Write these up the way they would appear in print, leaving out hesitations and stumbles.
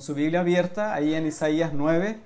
su Biblia abierta, ahí en Isaías 9,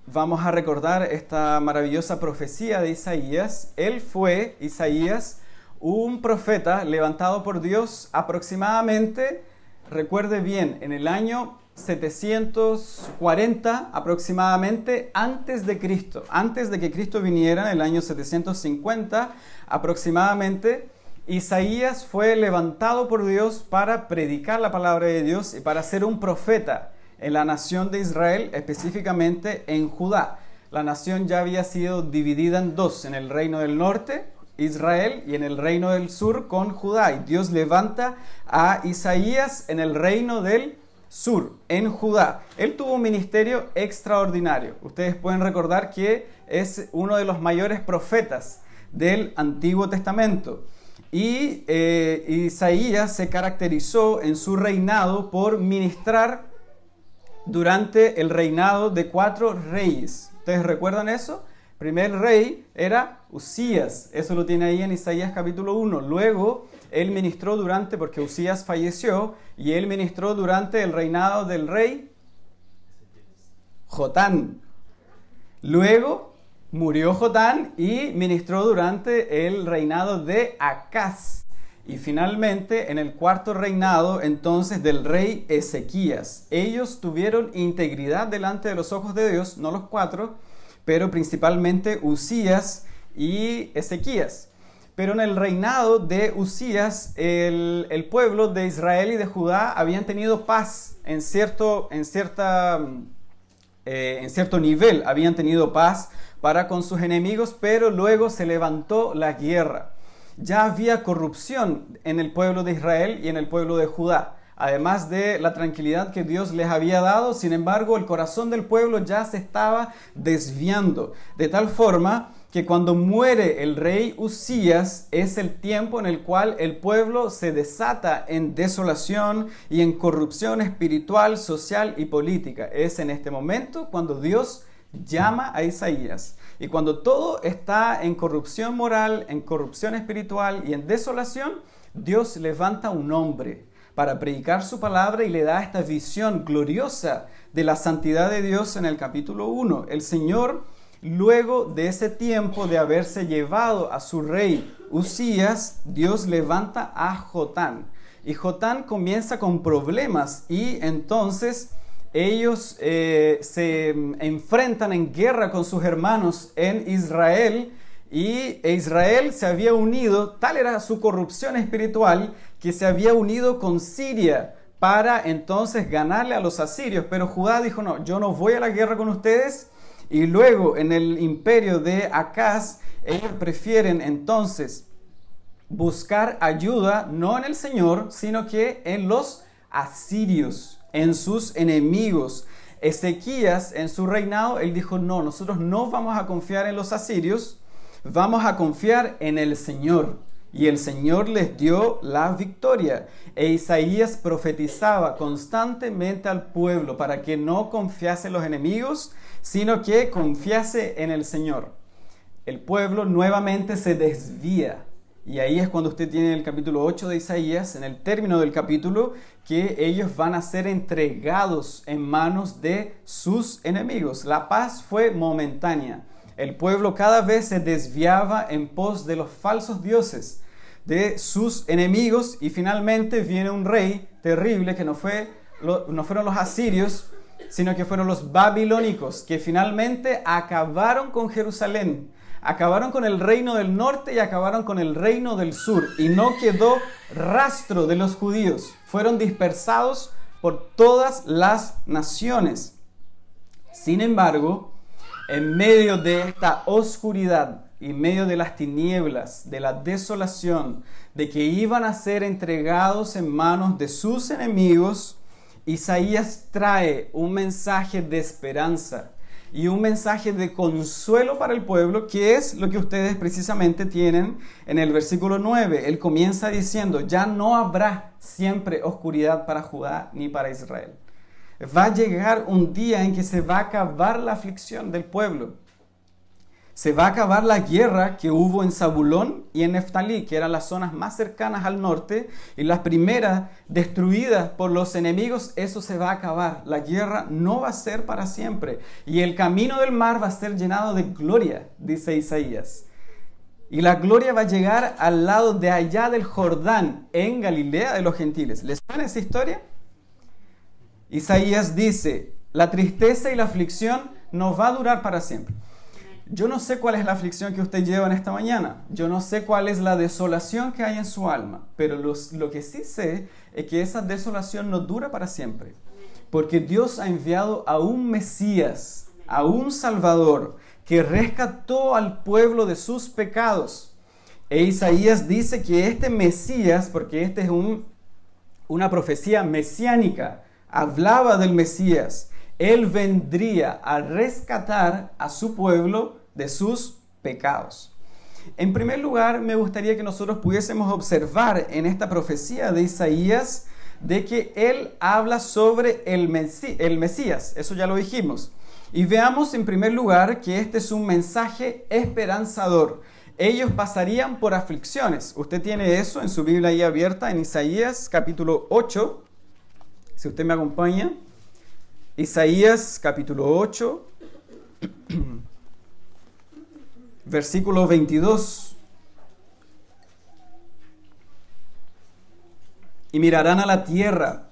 vamos a recordar esta maravillosa profecía de Isaías. Él fue, Isaías, un profeta levantado por Dios aproximadamente, recuerde bien, en el año 740 aproximadamente antes de Cristo. Antes de que Cristo viniera, en el año 750 aproximadamente, Isaías fue levantado por Dios para predicar la palabra de Dios y para ser un profeta en la nación de Israel, específicamente en Judá. La nación ya había sido dividida en dos, en el reino del norte, Israel, y en el reino del sur con Judá. Y Dios levanta a Isaías en el reino del sur, en Judá. Él tuvo un ministerio extraordinario. Ustedes pueden recordar que es uno de los mayores profetas del Antiguo Testamento. Y Isaías se caracterizó en su reinado por ministrar durante el reinado de 4 reyes. ¿Ustedes recuerdan eso? El primer rey era Usías. Eso lo tiene ahí en Isaías capítulo 1. Luego, él ministró porque Usías falleció, y él ministró durante el reinado del rey Jotán. Luego murió Jotán y ministró durante el reinado de Acaz. Y finalmente, en el 4º reinado, entonces, del rey Ezequías. Ellos tuvieron integridad delante de los ojos de Dios, no los 4, pero principalmente Usías y Ezequías. Pero en el reinado de Usías, el pueblo de Israel y de Judá habían tenido paz en cierto nivel. Habían tenido paz para con sus enemigos, pero luego se levantó la guerra. Ya había corrupción en el pueblo de Israel y en el pueblo de Judá, además de la tranquilidad que Dios les había dado. Sin embargo, el corazón del pueblo ya se estaba desviando, de tal forma que cuando muere el rey Usías es el tiempo en el cual el pueblo se desata en desolación y en corrupción espiritual, social y política. Es en este momento cuando Dios llama a Isaías. Y cuando todo está en corrupción moral, en corrupción espiritual y en desolación, Dios levanta un hombre para predicar su palabra y le da esta visión gloriosa de la santidad de Dios en el capítulo 1. El Señor, luego de ese tiempo de haberse llevado a su rey Usías, Dios levanta a Jotán. Y Jotán comienza con problemas y entonces ellos se enfrentan en guerra con sus hermanos en Israel, y Israel se había unido, tal era su corrupción espiritual, que se había unido con Siria para entonces ganarle a los asirios. Pero Judá dijo: no, yo no voy a la guerra con ustedes. Y luego en el imperio de Acaz, ellos prefieren entonces buscar ayuda no en el Señor, sino que en los asirios, en sus enemigos. Ezequías, en su reinado, él dijo: no, nosotros no vamos a confiar en los asirios, vamos a confiar en el Señor. Y el Señor les dio la victoria. E Isaías profetizaba constantemente al pueblo para que no confiase en los enemigos, sino que confiase en el Señor. El pueblo nuevamente se desvía. Y ahí es cuando usted tiene el capítulo 8 de Isaías, en el término del capítulo, que ellos van a ser entregados en manos de sus enemigos. La paz fue momentánea. El pueblo cada vez se desviaba en pos de los falsos dioses, de sus enemigos, y finalmente viene un rey terrible que no fueron los asirios, sino que fueron los babilónicos, que finalmente acabaron con Jerusalén. Acabaron con el reino del norte y acabaron con el reino del sur. Y no quedó rastro de los judíos. Fueron dispersados por todas las naciones. Sin embargo, en medio de esta oscuridad, en medio de las tinieblas, de la desolación, de que iban a ser entregados en manos de sus enemigos, Isaías trae un mensaje de esperanza y un mensaje de consuelo para el pueblo, que es lo que ustedes precisamente tienen en el versículo 9. Él comienza diciendo: ya no habrá siempre oscuridad para Judá ni para Israel. Va a llegar un día en que se va a acabar la aflicción del pueblo. Se va a acabar la guerra que hubo en Zabulón y en Neftalí, que eran las zonas más cercanas al norte, y las primeras destruidas por los enemigos. Eso se va a acabar. La guerra no va a ser para siempre. Y el camino del mar va a ser llenado de gloria, dice Isaías. Y la gloria va a llegar al lado de allá del Jordán, en Galilea de los gentiles. ¿Les suena esa historia? Isaías dice, la tristeza y la aflicción no va a durar para siempre. Yo no sé cuál es la aflicción que usted lleva en esta mañana. Yo no sé cuál es la desolación que hay en su alma. Pero lo que sí sé es que esa desolación no dura para siempre. Porque Dios ha enviado a un Mesías, a un Salvador, que rescató al pueblo de sus pecados. E Isaías dice que este Mesías, porque este es una profecía mesiánica, hablaba del Mesías. Él vendría a rescatar a su pueblo de sus pecados. En primer lugar, me gustaría que nosotros pudiésemos observar en esta profecía de Isaías de que él habla sobre el Mesías. Eso ya lo dijimos. Y veamos en primer lugar que este es un mensaje esperanzador. Ellos pasarían por aflicciones. Usted tiene eso en su Biblia ahí abierta en Isaías capítulo 8. Si usted me acompaña. Isaías capítulo 8, versículo 22. Y mirarán a la tierra,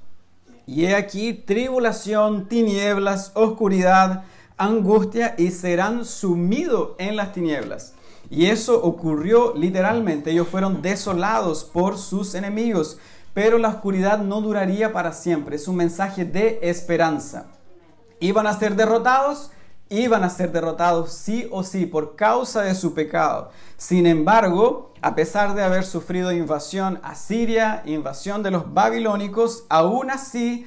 y he aquí tribulación, tinieblas, oscuridad, angustia, y serán sumidos en las tinieblas. Y eso ocurrió literalmente. Ellos fueron desolados por sus enemigos. Pero la oscuridad no duraría para siempre. Es un mensaje de esperanza. ¿Iban a ser derrotados? Iban a ser derrotados sí o sí por causa de su pecado. Sin embargo, a pesar de haber sufrido invasión asiria, invasión de los babilónicos, aún así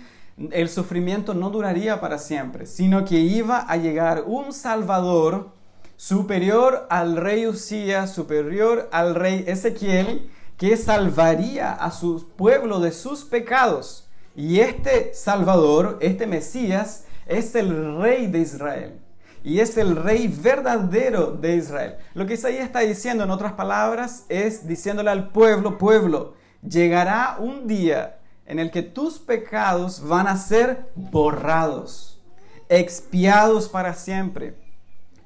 el sufrimiento no duraría para siempre, sino que iba a llegar un Salvador superior al rey Usías, superior al rey Ezequiel, que salvaría a su pueblo de sus pecados. Y este Salvador, este Mesías, es el rey de Israel. Y es el rey verdadero de Israel. Lo que Isaías está diciendo, en otras palabras, es diciéndole al pueblo, pueblo, llegará un día en el que tus pecados van a ser borrados, expiados para siempre.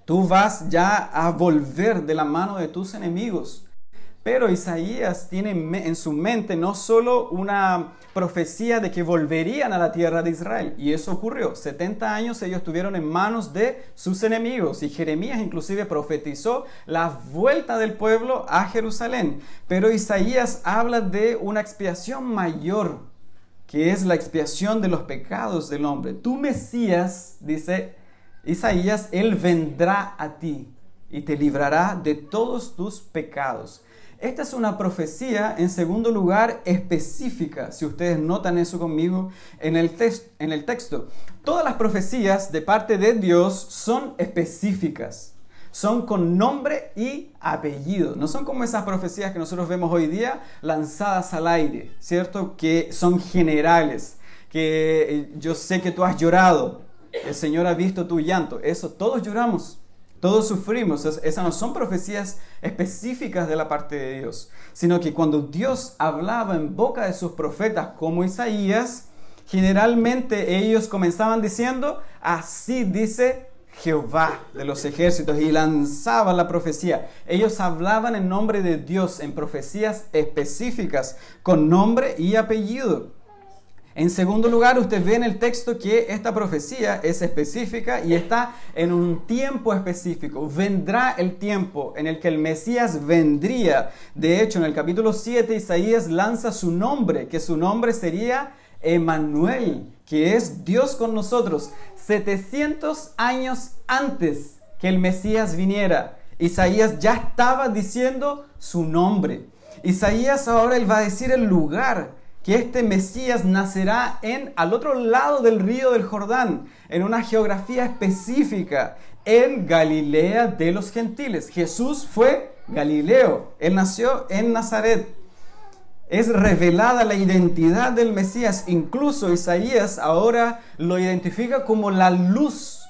Tú vas ya a volver de la mano de tus enemigos. Pero Isaías tiene en su mente no solo una profecía de que volverían a la tierra de Israel, y eso ocurrió. 70 años ellos estuvieron en manos de sus enemigos, y Jeremías inclusive profetizó la vuelta del pueblo a Jerusalén. Pero Isaías habla de una expiación mayor, que es la expiación de los pecados del hombre. Tu Mesías, dice Isaías, él vendrá a ti y te librará de todos tus pecados. Esta es una profecía, en segundo lugar, específica. Si ustedes notan eso conmigo en el texto. Todas las profecías de parte de Dios son específicas. Son con nombre y apellido. No son como esas profecías que nosotros vemos hoy día lanzadas al aire, ¿cierto? Que son generales. Que yo sé que tú has llorado. El Señor ha visto tu llanto. Eso, todos lloramos. Todos sufrimos. Esas no son profecías específicas de la parte de Dios, sino que cuando Dios hablaba en boca de sus profetas como Isaías, generalmente ellos comenzaban diciendo, así dice Jehová de los ejércitos, y lanzaban la profecía. Ellos hablaban en nombre de Dios en profecías específicas, con nombre y apellido. En segundo lugar, usted ve en el texto que esta profecía es específica y está en un tiempo específico. Vendrá el tiempo en el que el Mesías vendría. De hecho, en el capítulo 7, Isaías lanza su nombre, que su nombre sería Emmanuel, que es Dios con nosotros. 700 años antes que el Mesías viniera, Isaías ya estaba diciendo su nombre. Isaías ahora él va a decir el lugar que este Mesías nacerá al otro lado del río del Jordán, en una geografía específica, en Galilea de los gentiles. Jesús fue Galileo, él nació en Nazaret. Es revelada la identidad del Mesías. Incluso Isaías ahora lo identifica como la luz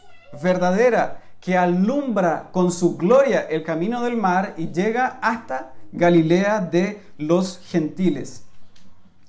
verdadera que alumbra con su gloria el camino del mar y llega hasta Galilea de los gentiles.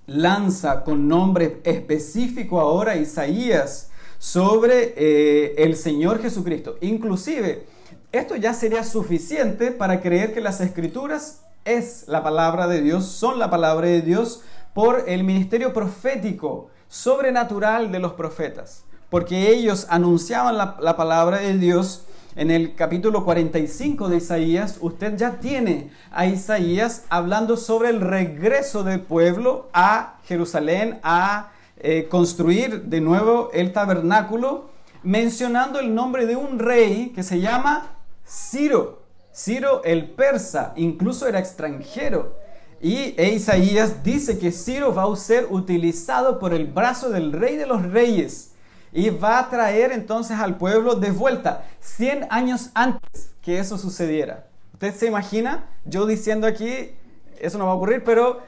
Lanza con nombre específico ahora Isaías sobre el Señor Jesucristo. Inclusive, esto ya sería suficiente para creer que las Escrituras es la palabra de Dios, son la palabra de Dios por el ministerio profético sobrenatural de los profetas, porque ellos anunciaban la palabra de Dios. En el capítulo 45 de Isaías, usted ya tiene a Isaías hablando sobre el regreso del pueblo a Jerusalén, a construir de nuevo el tabernáculo, mencionando el nombre de un rey que se llama Ciro. Ciro el persa, incluso era extranjero. Y Isaías dice que Ciro va a ser utilizado por el brazo del rey de los reyes y va a traer entonces al pueblo de vuelta 100 años antes que eso sucediera. ¿Usted se imagina? Yo diciendo aquí, eso no va a ocurrir, pero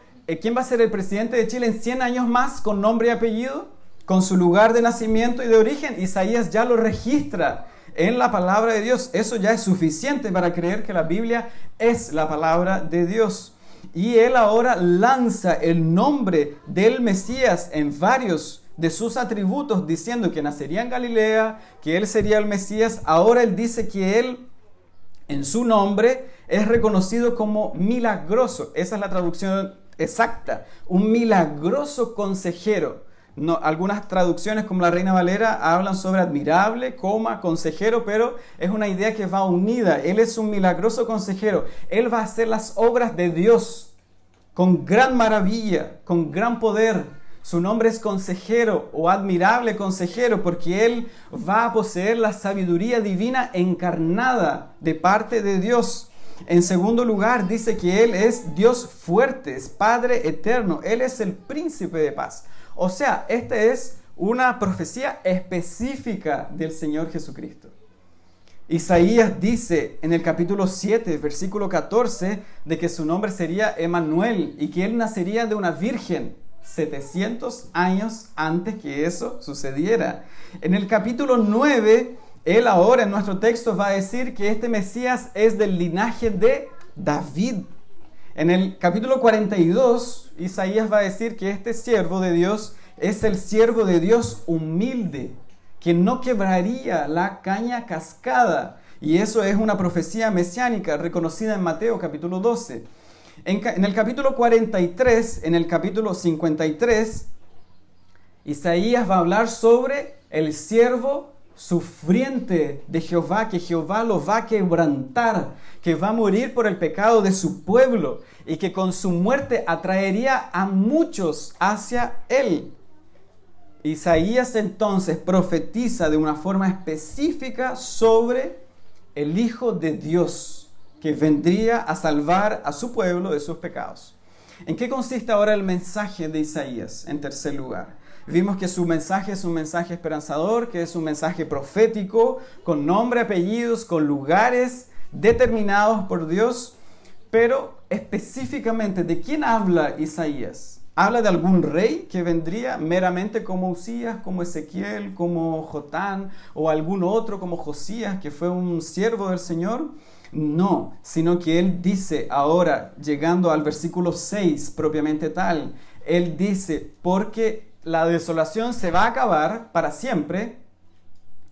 ¿quién va a ser el presidente de Chile en 100 años más con nombre y apellido? Con su lugar de nacimiento y de origen. Isaías ya lo registra en la palabra de Dios. Eso ya es suficiente para creer que la Biblia es la palabra de Dios. Y él ahora lanza el nombre del Mesías en varios de sus atributos, diciendo que nacería en Galilea, que él sería el Mesías. Ahora él dice que él, en su nombre, es reconocido como milagroso. Esa es la traducción exacta. Un milagroso consejero. No, algunas traducciones como la Reina Valera hablan sobre admirable, consejero, pero es una idea que va unida. Él es un milagroso consejero. Él va a hacer las obras de Dios con gran maravilla, con gran poder. Su nombre es consejero o admirable consejero porque Él va a poseer la sabiduría divina encarnada de parte de Dios. En segundo lugar, dice que Él es Dios fuerte, es Padre eterno. Él es el príncipe de paz. O sea, esta es una profecía específica del Señor Jesucristo. Isaías dice en el capítulo 7, versículo 14, de que su nombre sería Emmanuel y que Él nacería de una virgen 700 años antes que eso sucediera. En el capítulo 9, Él ahora en nuestro texto va a decir que este Mesías es del linaje de David. En el capítulo 42, Isaías va a decir que este siervo de Dios es el siervo de Dios humilde, que no quebraría la caña cascada. Y eso es una profecía mesiánica reconocida en Mateo capítulo 12. En el capítulo 43, en el capítulo 53, Isaías va a hablar sobre el siervo sufriente de Jehová, que Jehová lo va a quebrantar, que va a morir por el pecado de su pueblo y que con su muerte atraería a muchos hacia él. Isaías entonces profetiza de una forma específica sobre el Hijo de Dios, que vendría a salvar a su pueblo de sus pecados. ¿En qué consiste ahora el mensaje de Isaías? En tercer lugar, vimos que su mensaje es un mensaje esperanzador, que es un mensaje profético, con nombre, apellidos, con lugares determinados por Dios. Pero específicamente, ¿de quién habla Isaías? ¿Habla de algún rey que vendría meramente como Usías, como Ezequiel, como Jotán o algún otro como Josías, que fue un siervo del Señor? No, sino que él dice ahora, llegando al versículo 6 propiamente tal, él dice, porque la desolación se va a acabar para siempre.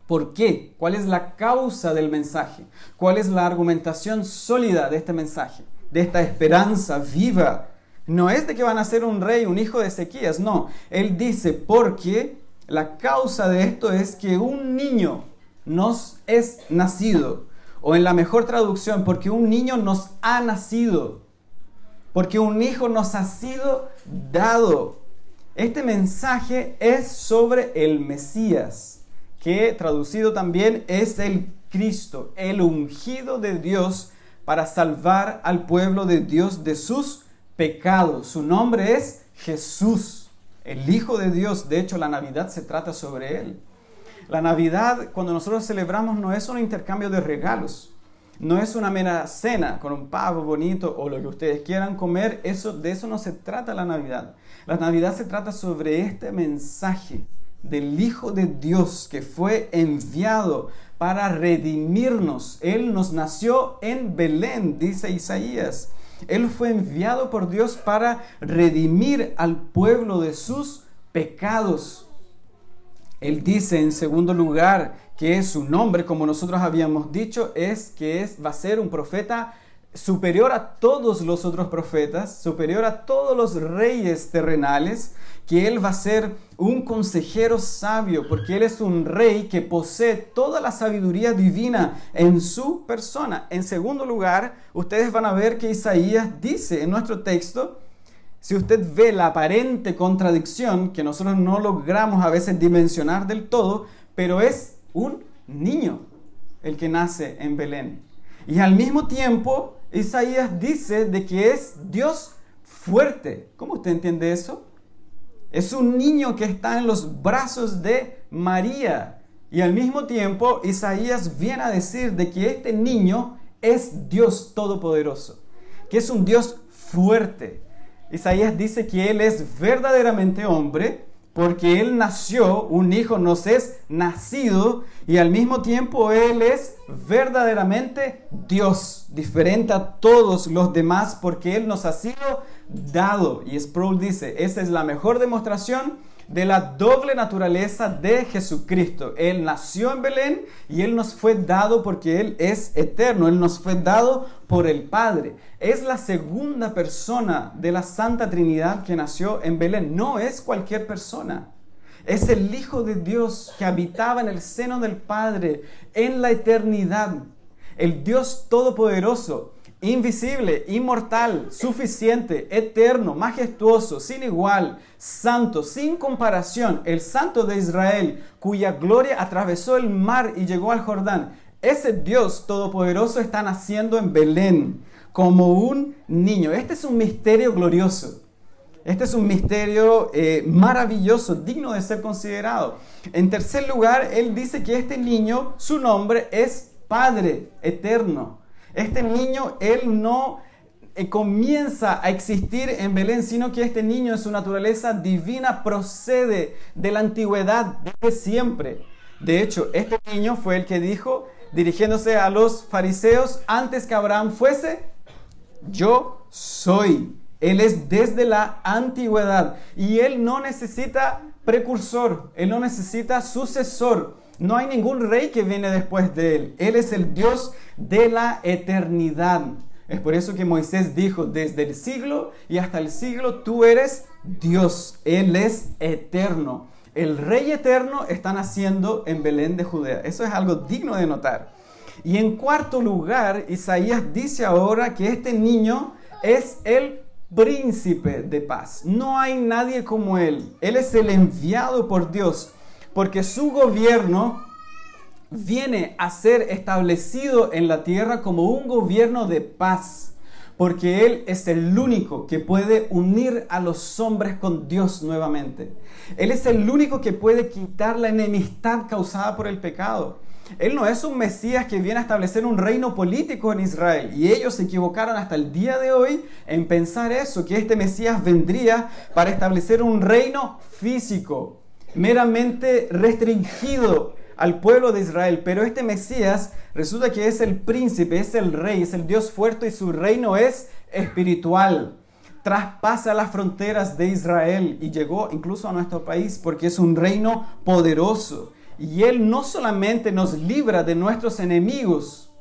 ¿Por qué? ¿Cuál es la causa del mensaje? ¿Cuál es la argumentación sólida de este mensaje? De esta esperanza viva. No es de que van a ser un rey, un hijo de Ezequías, no. Él dice, porque la causa de esto es que un niño nos es nacido. O en la mejor traducción, porque un niño nos ha nacido. Porque un hijo nos ha sido dado. Este mensaje es sobre el Mesías, que traducido también es el Cristo, el ungido de Dios para salvar al pueblo de Dios de sus pecados. Su nombre es Jesús, el Hijo de Dios. De hecho, la Navidad se trata sobre Él. La Navidad, cuando nosotros celebramos, no es un intercambio de regalos. No es una mera cena con un pavo bonito o lo que ustedes quieran comer. De eso no se trata la Navidad. La Navidad se trata sobre este mensaje del Hijo de Dios que fue enviado para redimirnos. Él nos nació en Belén, dice Isaías. Él fue enviado por Dios para redimir al pueblo de sus pecados. Él dice en segundo lugar que su nombre, como nosotros habíamos dicho, va a ser un profeta superior a todos los otros profetas, superior a todos los reyes terrenales, que Él va a ser un consejero sabio, porque Él es un rey que posee toda la sabiduría divina en su persona. En segundo lugar, ustedes van a ver que Isaías dice en nuestro texto, si usted ve la aparente contradicción, que nosotros no logramos a veces dimensionar del todo, pero es un niño el que nace en Belén. Y al mismo tiempo, Isaías dice de que es Dios fuerte. ¿Cómo usted entiende eso? Es un niño que está en los brazos de María. Y al mismo tiempo, Isaías viene a decir de que este niño es Dios todopoderoso, que es un Dios fuerte. Isaías dice que Él es verdaderamente hombre, porque Él nació, un hijo nos es nacido, y al mismo tiempo Él es verdaderamente Dios, diferente a todos los demás, porque Él nos ha sido dado. Y Sproul dice, esa es la mejor demostración de la doble naturaleza de Jesucristo. Él nació en Belén y Él nos fue dado porque Él es eterno. Él nos fue dado por el Padre. Es la segunda persona de la Santa Trinidad que nació en Belén. No es cualquier persona. Es el Hijo de Dios que habitaba en el seno del Padre en la eternidad. El Dios Todopoderoso, invisible, inmortal, suficiente, eterno, majestuoso, sin igual, santo, sin comparación, el Santo de Israel, cuya gloria atravesó el mar y llegó al Jordán. Ese Dios todopoderoso está naciendo en Belén como un niño. Este es un misterio glorioso. Este es un misterio maravilloso, digno de ser considerado. En tercer lugar, él dice que este niño, su nombre es Padre Eterno. Este niño, él no comienza a existir en Belén, sino que este niño en su naturaleza divina procede de la antigüedad, desde siempre. De hecho, este niño fue el que dijo, dirigiéndose a los fariseos, antes que Abraham fuese, yo soy. Él es desde la antigüedad y él no necesita precursor, él no necesita sucesor. No hay ningún rey que viene después de él. Él es el Dios de la eternidad. Es por eso que Moisés dijo, desde el siglo y hasta el siglo, tú eres Dios. Él es eterno. El Rey eterno está naciendo en Belén de Judea. Eso es algo digno de notar. Y en cuarto lugar, Isaías dice ahora que este niño es el príncipe de paz. No hay nadie como él. Él es el enviado por Dios, porque su gobierno viene a ser establecido en la tierra como un gobierno de paz, porque Él es el único que puede unir a los hombres con Dios nuevamente. Él es el único que puede quitar la enemistad causada por el pecado. Él no es un Mesías que viene a establecer un reino político en Israel. Y ellos se equivocaron hasta el día de hoy en pensar eso, que este Mesías vendría para establecer un reino físico, meramente restringido al pueblo de Israel. Pero este Mesías resulta que es el príncipe, es el rey, es el Dios fuerte y su reino es espiritual. Traspasa las fronteras de Israel y llegó incluso a nuestro país porque es un reino poderoso. Y Él no solamente nos libra de nuestros enemigos.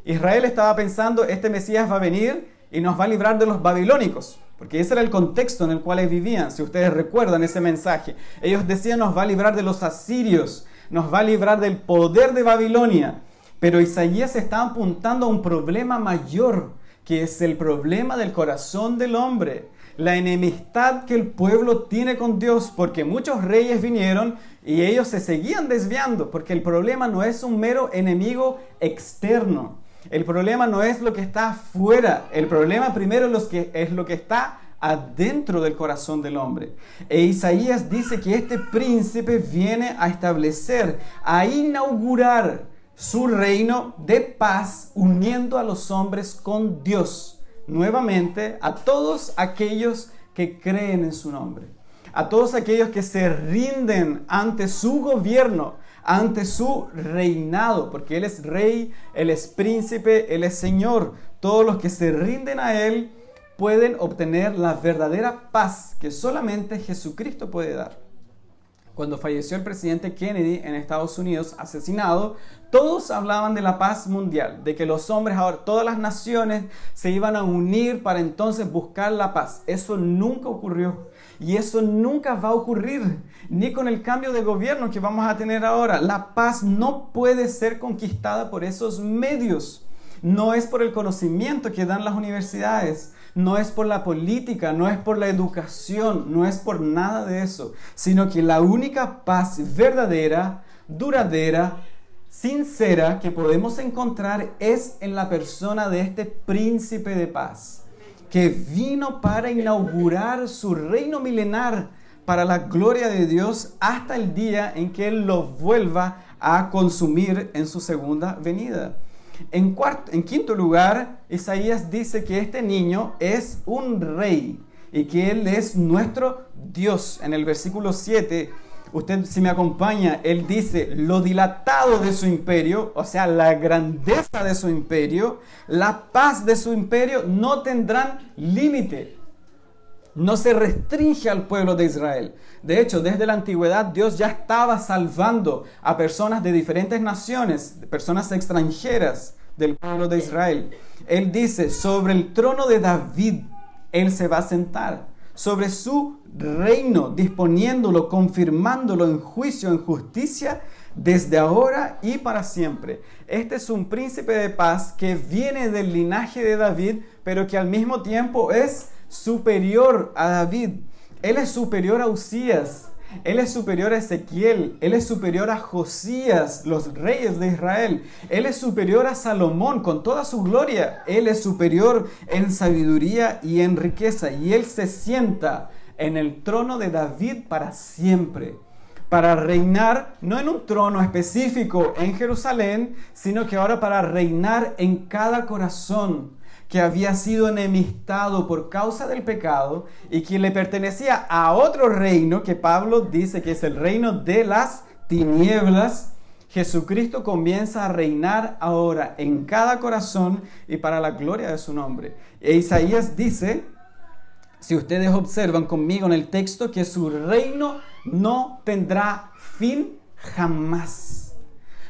Israel estaba pensando, este Mesías va a venir y nos va a librar de los babilónicos. Porque ese era el contexto en el cual vivían, si ustedes recuerdan ese mensaje. Ellos decían, nos va a librar de los asirios, nos va a librar del poder de Babilonia. Pero Isaías está apuntando a un problema mayor, que es el problema del corazón del hombre. La enemistad que el pueblo tiene con Dios, porque muchos reyes vinieron y ellos se seguían desviando, porque el problema no es un mero enemigo externo. El problema no es lo que está afuera, el problema primero es lo que está adentro del corazón del hombre. E Isaías dice que este príncipe viene a establecer, a inaugurar su reino de paz, uniendo a los hombres con Dios. Nuevamente, a todos aquellos que creen en su nombre, a todos aquellos que se rinden ante su gobierno, ante su reinado, porque Él es rey, Él es príncipe, Él es Señor. Todos los que se rinden a Él pueden obtener la verdadera paz que solamente Jesucristo puede dar. Cuando falleció el presidente Kennedy en Estados Unidos, asesinado, todos hablaban de la paz mundial, de que los hombres, ahora todas las naciones se iban a unir para entonces buscar la paz. Eso nunca ocurrió y eso nunca va a ocurrir, ni con el cambio de gobierno que vamos a tener ahora. La paz no puede ser conquistada por esos medios. No es por el conocimiento que dan las universidades, no es por la política, no es por la educación, no es por nada de eso, sino que la única paz verdadera, duradera, sincera que podemos encontrar es en la persona de este príncipe de paz, que vino para inaugurar su reino milenar para la gloria de Dios hasta el día en que Él lo vuelva a consumir en su segunda venida. En quinto lugar, Isaías dice que este niño es un rey y que Él es nuestro Dios. En el versículo 7, usted si me acompaña, Él dice, lo dilatado de su imperio, o sea, la grandeza de su imperio, la paz de su imperio no tendrán límite. No se restringe al pueblo de Israel. De hecho, desde la antigüedad Dios ya estaba salvando a personas de diferentes naciones, personas extranjeras del pueblo de Israel. Él dice, sobre el trono de David Él se va a sentar, sobre su reino, disponiéndolo, confirmándolo en juicio, en justicia, desde ahora y para siempre. Este es un príncipe de paz que viene del linaje de David, pero que al mismo tiempo es superior a David. Él es superior a Usías, Él es superior a Ezequiel, Él es superior a Josías, los reyes de Israel. Él es superior a Salomón con toda su gloria. Él es superior en sabiduría y en riqueza. Y Él se sienta en el trono de David para siempre, para reinar, no en un trono específico en Jerusalén, sino que ahora para reinar en cada corazón que había sido enemistado por causa del pecado y que le pertenecía a otro reino que Pablo dice que es el reino de las tinieblas. Jesucristo comienza a reinar ahora en cada corazón y para la gloria de su nombre. E Isaías dice, si ustedes observan conmigo en el texto, que su reino no tendrá fin jamás.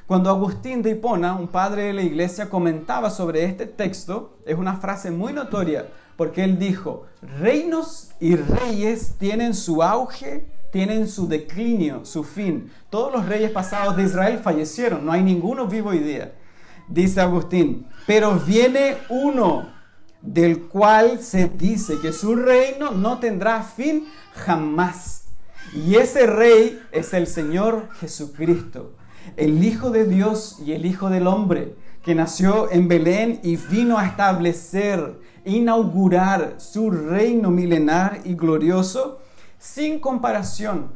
Cuando Agustín de Hipona, un padre de la iglesia, comentaba sobre este texto, es una frase muy notoria, porque él dijo, reinos y reyes tienen su auge, tienen su declinio, su fin. Todos los reyes pasados de Israel fallecieron, no hay ninguno vivo hoy día. Dice Agustín, pero viene uno del cual se dice que su reino no tendrá fin jamás. Y ese rey es el Señor Jesucristo, el Hijo de Dios y el Hijo del Hombre, que nació en Belén y vino a establecer, inaugurar su reino milenar y glorioso, sin comparación,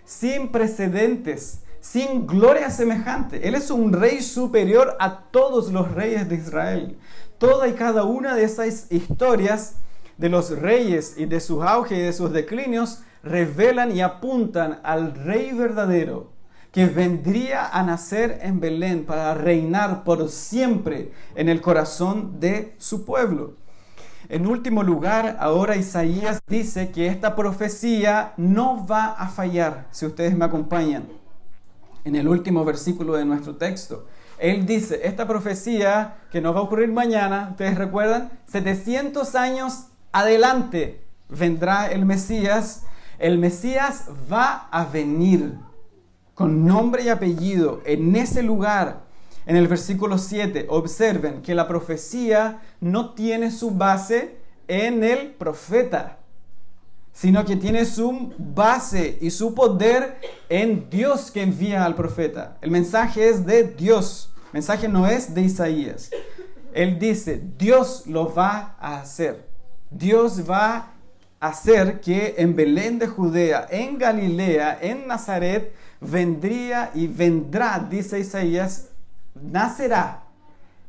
sin precedentes, sin gloria semejante. Él es un rey superior a todos los reyes de Israel. Toda y cada una de esas historias de los reyes y de sus auges y de sus declinios revelan y apuntan al rey verdadero, que vendría a nacer en Belén para reinar por siempre en el corazón de su pueblo. En último lugar, ahora Isaías dice que esta profecía no va a fallar, si ustedes me acompañan. En el último versículo de nuestro texto, él dice, esta profecía que nos va a ocurrir mañana, ¿ustedes recuerdan? 700 años adelante vendrá el Mesías. El Mesías va a venir con nombre y apellido en ese lugar. En el versículo 7, observen que la profecía no tiene su base en el profeta, sino que tiene su base y su poder en Dios que envía al profeta. El mensaje es de Dios, el mensaje no es de Isaías. Él dice, Dios lo va a hacer. Dios va a hacer que en Belén de Judea, en Galilea, en Nazaret, vendría y vendrá, dice Isaías, nacerá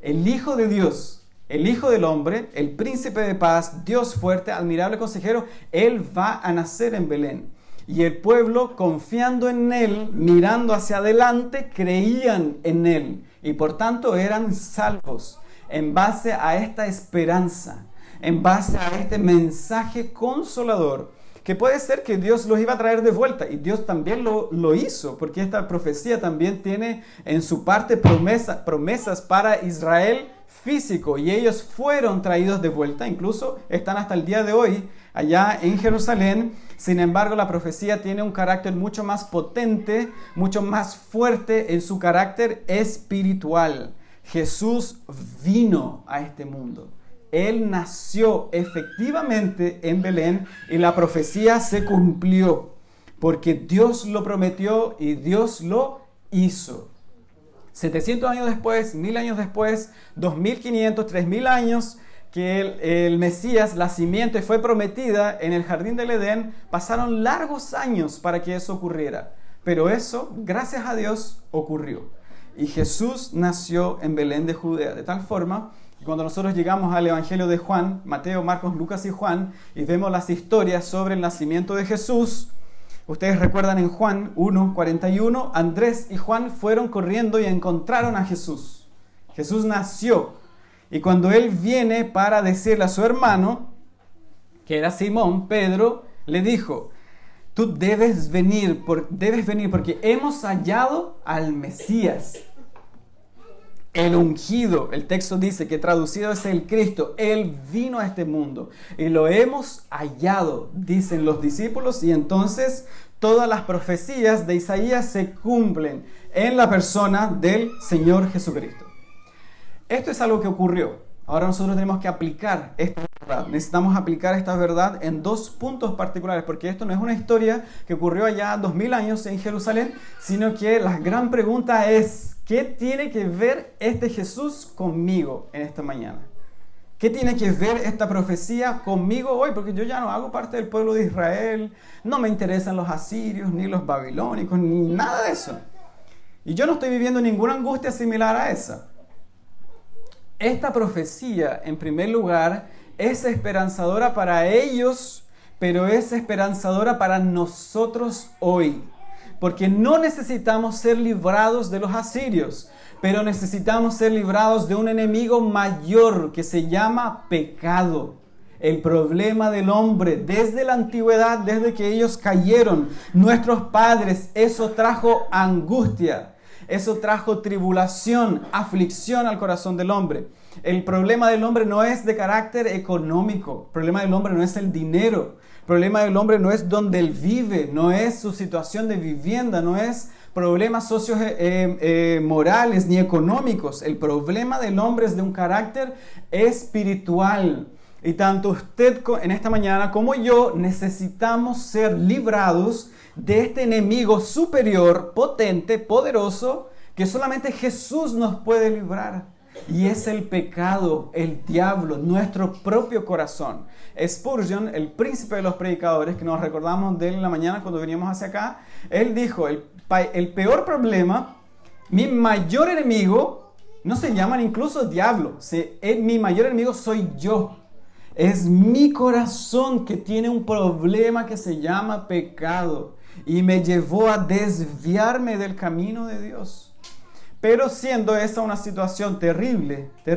el Hijo de Dios, el Hijo del Hombre, el Príncipe de Paz, Dios fuerte, admirable consejero. Él va a nacer en Belén. Y el pueblo, confiando en Él, mirando hacia adelante, creían en Él. Y por tanto eran salvos en base a esta esperanza, en base a este mensaje consolador, que puede ser que Dios los iba a traer de vuelta. Y Dios también lo hizo, porque esta profecía también tiene en su parte promesas para Israel físico. Y ellos fueron traídos de vuelta, incluso están hasta el día de hoy allá en Jerusalén. Sin embargo, la profecía tiene un carácter mucho más potente, mucho más fuerte en su carácter espiritual. Jesús vino a este mundo. Él nació efectivamente en Belén y la profecía se cumplió porque Dios lo prometió y Dios lo hizo. 700 años después, 1000 años después, 2500, 3000 años que el Mesías, la simiente, fue prometida en el jardín del Edén, pasaron largos años para que eso ocurriera. Pero eso, gracias a Dios, ocurrió. Y Jesús nació en Belén de Judea, de tal forma que cuando nosotros llegamos al Evangelio de Juan, Mateo, Marcos, Lucas y Juan, y vemos las historias sobre el nacimiento de Jesús, ustedes recuerdan en Juan 1:41, Andrés y Juan fueron corriendo y encontraron a Jesús. Jesús nació. Y cuando él viene para decirle a su hermano, que era Simón, Pedro, le dijo, tú debes venir porque hemos hallado al Mesías, el ungido. El texto dice que traducido es el Cristo. Él vino a este mundo y lo hemos hallado, dicen los discípulos, y entonces todas las profecías de Isaías se cumplen en la persona del Señor Jesucristo. Esto es algo que ocurrió. Ahora nosotros tenemos que aplicar esta verdad. Necesitamos aplicar esta verdad en dos puntos particulares, porque esto no es una historia que ocurrió allá 2000 años en Jerusalén, sino que la gran pregunta es, ¿qué tiene que ver este Jesús conmigo en esta mañana? ¿Qué tiene que ver esta profecía conmigo hoy? Porque yo ya no hago parte del pueblo de Israel, no me interesan los asirios, ni los babilónicos, ni nada de eso. Y yo no estoy viviendo ninguna angustia similar a esa. Esta profecía, en primer lugar, es esperanzadora para ellos, pero es esperanzadora para nosotros hoy. Porque no necesitamos ser librados de los asirios, pero necesitamos ser librados de un enemigo mayor que se llama pecado. El problema del hombre desde la antigüedad, desde que ellos cayeron, nuestros padres, eso trajo angustia. Eso trajo tribulación, aflicción al corazón del hombre. El problema del hombre no es de carácter económico. El problema del hombre no es el dinero. El problema del hombre no es donde él vive, no es su situación de vivienda, no es problemas morales ni económicos. El problema del hombre es de un carácter espiritual. Y tanto usted en esta mañana como yo necesitamos ser librados de este enemigo superior, potente, poderoso, que solamente Jesús nos puede librar. Y es el pecado, el diablo, nuestro propio corazón. Spurgeon, el príncipe de los predicadores, que nos recordamos de él en la mañana cuando veníamos hacia acá, él dijo, el peor problema, mi mayor enemigo, no se llaman incluso diablo, mi mayor enemigo soy yo. Es mi corazón que tiene un problema que se llama pecado y me llevó a desviarme del camino de Dios. Pero siendo esa una situación terrible, y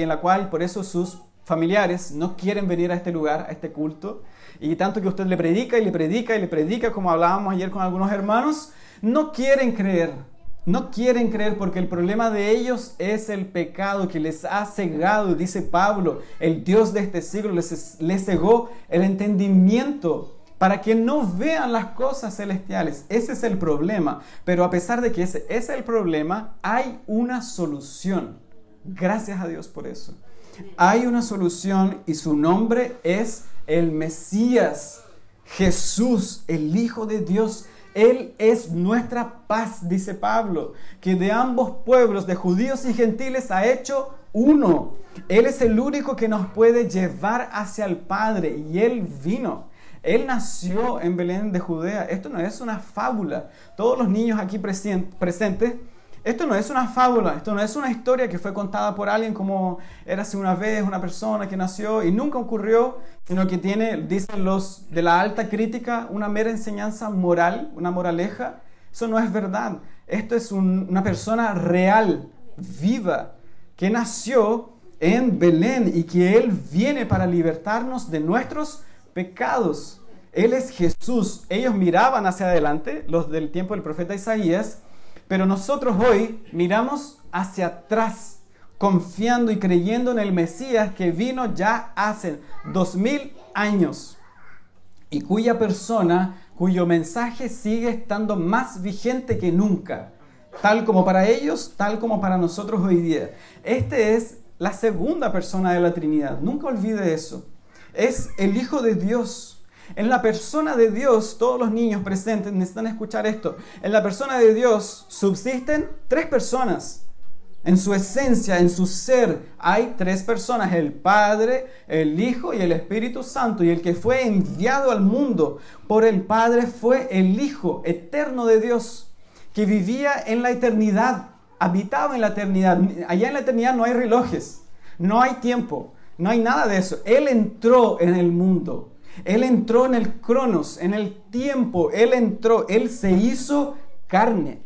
en la cual por eso sus familiares no quieren venir a este lugar, a este culto, y tanto que usted le predica y le predica y le predica, como hablábamos ayer con algunos hermanos, no quieren creer. No quieren creer porque el problema de ellos es el pecado que les ha cegado. Dice Pablo, el Dios de este siglo les cegó el entendimiento para que no vean las cosas celestiales. Ese es el problema. Pero a pesar de que ese es el problema, hay una solución. Gracias a Dios por eso. Hay una solución y su nombre es el Mesías, Jesús, el Hijo de Dios. Él es nuestra paz, dice Pablo, que de ambos pueblos, de judíos y gentiles, ha hecho uno. Él es el único que nos puede llevar hacia el Padre y Él vino. Él nació en Belén de Judea. Esto no es una fábula. Todos los niños aquí presentes Esto no es una fábula, esto no es una historia que fue contada por alguien como érase una vez una persona que nació y nunca ocurrió, sino que tiene, dicen los de la alta crítica, una mera enseñanza moral, una moraleja. Eso no es verdad. Esto es una persona real, viva, que nació en Belén y que Él viene para libertarnos de nuestros pecados. Él es Jesús. Ellos miraban hacia adelante, los del tiempo del profeta Isaías, pero nosotros hoy miramos hacia atrás, confiando y creyendo en el Mesías que vino ya hace 2000 años y cuya persona, cuyo mensaje sigue estando más vigente que nunca, tal como para ellos, tal como para nosotros hoy día. Este es la segunda persona de la Trinidad. Nunca olvide eso. Es el Hijo de Dios. En la persona de Dios, todos los niños presentes necesitan escuchar esto. En la persona de Dios subsisten tres personas. En su esencia, en su ser, hay tres personas: el Padre, el Hijo y el Espíritu Santo. Y el que fue enviado al mundo por el Padre fue el Hijo eterno de Dios, que vivía en la eternidad, habitaba en la eternidad. Allá en la eternidad no hay relojes, no hay tiempo, no hay nada de eso. Él entró en el mundo. Él entró en el cronos, en el tiempo. Él entró, Él se hizo carne.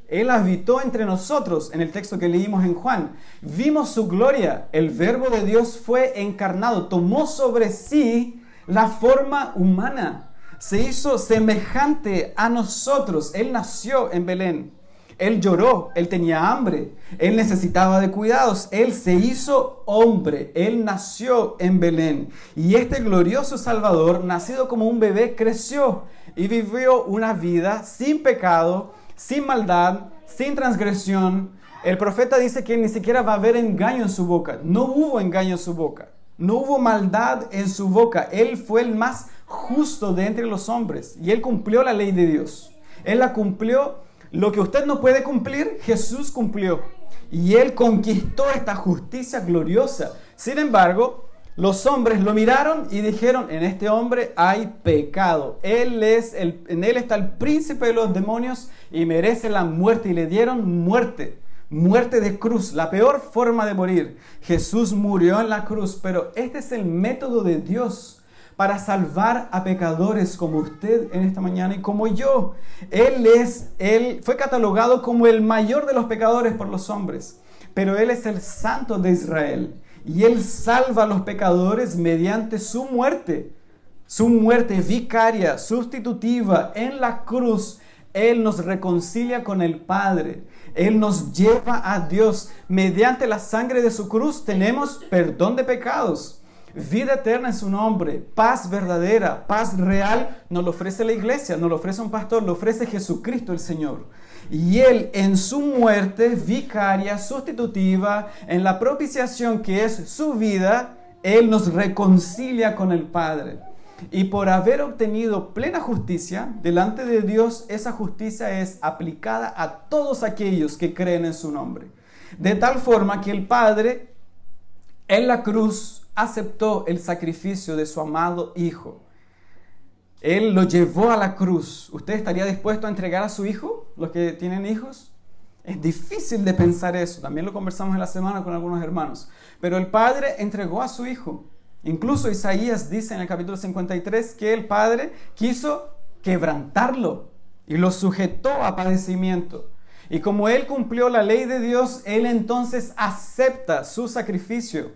Él habitó entre nosotros, en el texto que leímos en Juan. Vimos su gloria. El Verbo de Dios fue encarnado, tomó sobre sí la forma humana. Se hizo semejante a nosotros. Él nació en Belén. Él lloró, Él tenía hambre, Él necesitaba de cuidados. Él se hizo hombre, Él nació en Belén. Y este glorioso Salvador, nacido como un bebé, creció y vivió una vida sin pecado, sin maldad, sin transgresión. El profeta dice que ni siquiera va a haber engaño en su boca. No hubo engaño en su boca. No hubo maldad en su boca. Él fue el más justo de entre los hombres. Y Él cumplió la ley de Dios. Él la cumplió. Lo que usted no puede cumplir, Jesús cumplió. Y Él conquistó esta justicia gloriosa. Sin embargo, los hombres lo miraron y dijeron: en este hombre hay pecado. En Él está el príncipe de los demonios y merece la muerte. Y le dieron muerte. Muerte de cruz, la peor forma de morir. Jesús murió en la cruz, pero este es el método de Dios para salvar a pecadores como usted en esta mañana y como yo. Él fue catalogado como el mayor de los pecadores por los hombres, pero Él es el Santo de Israel y Él salva a los pecadores mediante su muerte vicaria, sustitutiva en la cruz. Él nos reconcilia con el Padre. Él nos lleva a Dios. Mediante la sangre de su cruz tenemos perdón de pecados, vida eterna en su nombre, paz verdadera, paz real. Nos lo ofrece la iglesia, nos lo ofrece un pastor, lo ofrece Jesucristo el Señor. Y Él en su muerte vicaria, sustitutiva, en la propiciación que es su vida, Él nos reconcilia con el Padre. Y por haber obtenido plena justicia delante de Dios, esa justicia es aplicada a todos aquellos que creen en su nombre. De tal forma que el Padre en la cruz aceptó el sacrificio de su amado Hijo. Él lo llevó a la cruz. ¿Usted estaría dispuesto a entregar a su hijo? Los que tienen hijos. Es difícil de pensar eso. También lo conversamos en la semana con algunos hermanos. Pero el Padre entregó a su Hijo. Incluso Isaías dice en el capítulo 53 que el Padre quiso quebrantarlo y lo sujetó a padecimiento. Y como Él cumplió la ley de Dios, Él entonces acepta su sacrificio.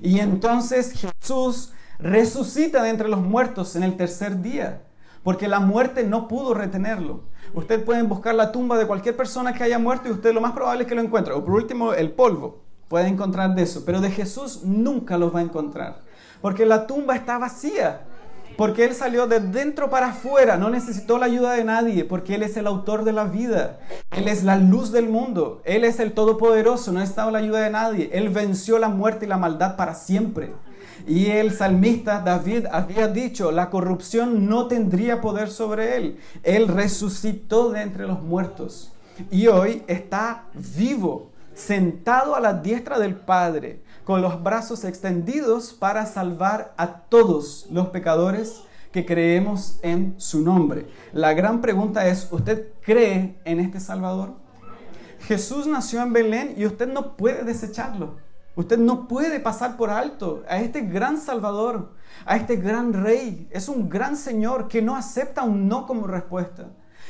Y entonces Jesús resucita de entre los muertos en el tercer día, porque la muerte no pudo retenerlo. Usted puede buscar la tumba de cualquier persona que haya muerto y usted lo más probable es que lo encuentre. O por último, el polvo. Puede encontrar de eso. Pero de Jesús nunca los va a encontrar, porque la tumba está vacía. Porque Él salió de dentro para afuera, no necesitó la ayuda de nadie, porque Él es el autor de la vida. Él es la luz del mundo. Él es el Todopoderoso, no necesitaba la ayuda de nadie. Él venció la muerte y la maldad para siempre. Y el salmista David había dicho: la corrupción no tendría poder sobre Él. Él resucitó de entre los muertos. Y hoy está vivo, sentado a la diestra del Padre, con los brazos extendidos para salvar a todos los pecadores que creemos en su nombre. La gran pregunta es: ¿usted cree en este Salvador? Jesús nació en Belén y usted no puede desecharlo. Usted no puede pasar por alto a este gran Salvador, a este gran Rey. Es un gran Señor que no acepta un no como respuesta.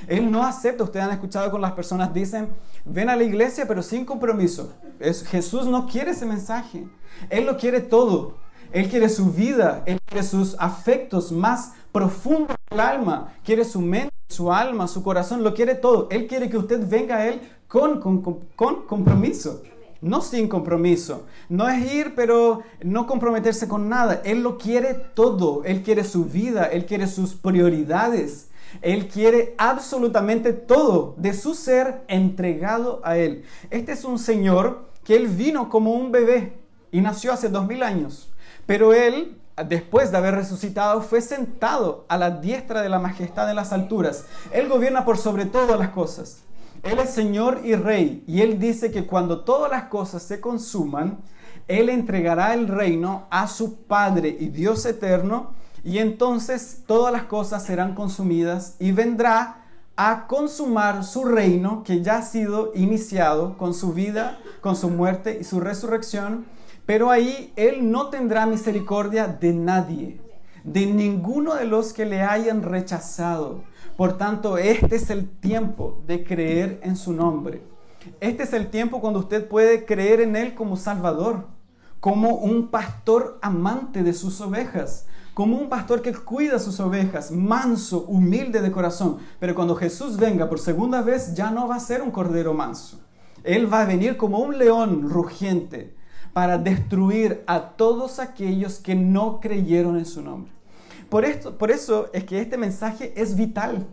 Él no acepta, ustedes han escuchado con las personas dicen, ven a la iglesia pero sin compromiso. Jesús no quiere ese mensaje. Él lo quiere todo. Él quiere su vida, Él quiere sus afectos más profundos del alma, quiere su mente, su alma, su corazón, lo quiere todo. Él quiere que usted venga a Él con compromiso, no sin compromiso. No es ir, pero no comprometerse con nada. Él lo quiere todo. Él quiere su vida, Él quiere sus prioridades. Él quiere absolutamente todo de su ser entregado a Él. Este es un Señor que Él vino como un bebé y nació hace 2000 años. Pero Él, después de haber resucitado, fue sentado a la diestra de la majestad en las alturas. Él gobierna por sobre todas las cosas. Él es Señor y Rey. Y Él dice que cuando todas las cosas se consuman, Él entregará el reino a su Padre y Dios eterno. Y entonces todas las cosas serán consumidas y vendrá a consumar su reino que ya ha sido iniciado con su vida, con su muerte y su resurrección. Pero ahí Él no tendrá misericordia de nadie, de ninguno de los que le hayan rechazado. Por tanto, este es el tiempo de creer en su nombre. Este es el tiempo cuando usted puede creer en Él como Salvador, como un pastor amante de sus ovejas, como un pastor que cuida sus ovejas, manso, humilde de corazón. Pero cuando Jesús venga por segunda vez, ya no va a ser un cordero manso. Él va a venir como un león rugiente, para destruir a todos aquellos que no creyeron en su nombre. Por eso es que este mensaje es vital.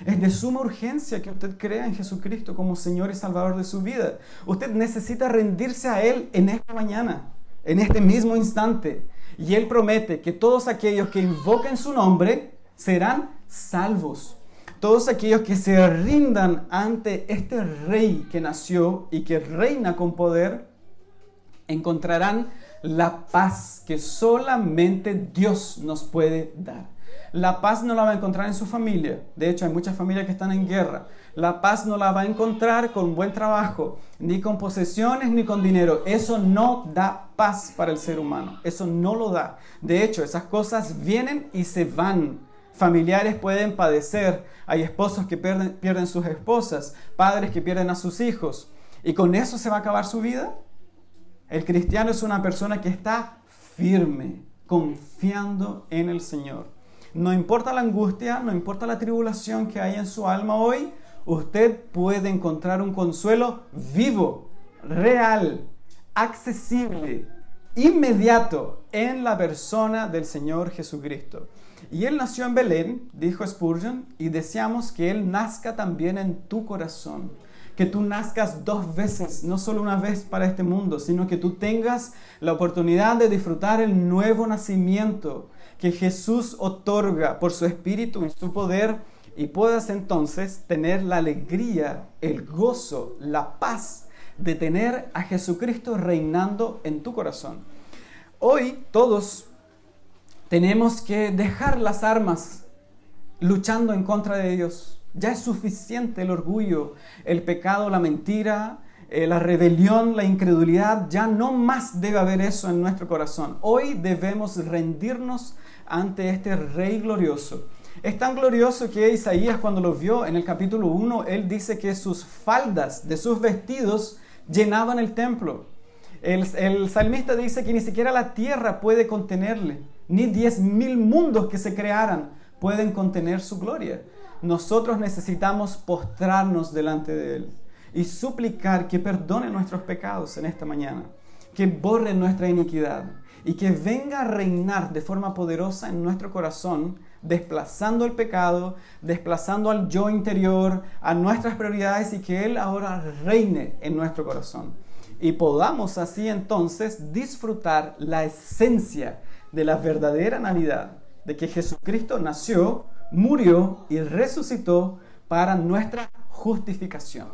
Es de suma urgencia que usted crea en Jesucristo como Señor y Salvador de su vida. Usted necesita rendirse a Él en esta mañana, en este mismo instante. Y Él promete que todos aquellos que invoquen su nombre serán salvos. Todos aquellos que se rindan ante este Rey que nació y que reina con poder, encontrarán la paz que solamente Dios nos puede dar. La paz no la va a encontrar en su familia. De hecho, hay muchas familias que están en guerra. La paz no la va a encontrar con buen trabajo, ni con posesiones, ni con dinero. Eso no da paz para el ser humano. Eso no lo da. De hecho, esas cosas vienen y se van. Familiares pueden padecer. Hay esposos que pierden sus esposas, padres que pierden a sus hijos. ¿Y con eso se va a acabar su vida? El cristiano es una persona que está firme, confiando en el Señor. No importa la angustia, no importa la tribulación que hay en su alma hoy, usted puede encontrar un consuelo vivo, real, accesible, inmediato en la persona del Señor Jesucristo. Y Él nació en Belén, dijo Spurgeon, y deseamos que Él nazca también en tu corazón. Que tú nazcas 2 veces, no solo una vez para este mundo, sino que tú tengas la oportunidad de disfrutar el nuevo nacimiento que Jesús otorga por su Espíritu y su poder, y puedas entonces tener la alegría, el gozo, la paz de tener a Jesucristo reinando en tu corazón. Hoy todos tenemos que dejar las armas luchando en contra de Dios. Ya es suficiente el orgullo, el pecado, la mentira, la rebelión, la incredulidad. Ya no más debe haber eso en nuestro corazón. Hoy debemos rendirnos ante este Rey glorioso. Es tan glorioso que Isaías, cuando lo vio en el capítulo 1, él dice que sus faldas de sus vestidos llenaban el templo. El salmista dice que ni siquiera la tierra puede contenerle, ni 10,000 mundos que se crearan pueden contener su gloria. Nosotros necesitamos postrarnos delante de Él y suplicar que perdone nuestros pecados en esta mañana, que borre nuestra iniquidad y que venga a reinar de forma poderosa en nuestro corazón, desplazando el pecado, desplazando al yo interior, a nuestras prioridades, y que Él ahora reine en nuestro corazón. Y podamos así entonces disfrutar la esencia de la verdadera Navidad, de que Jesucristo nació, murió y resucitó para nuestra justificación.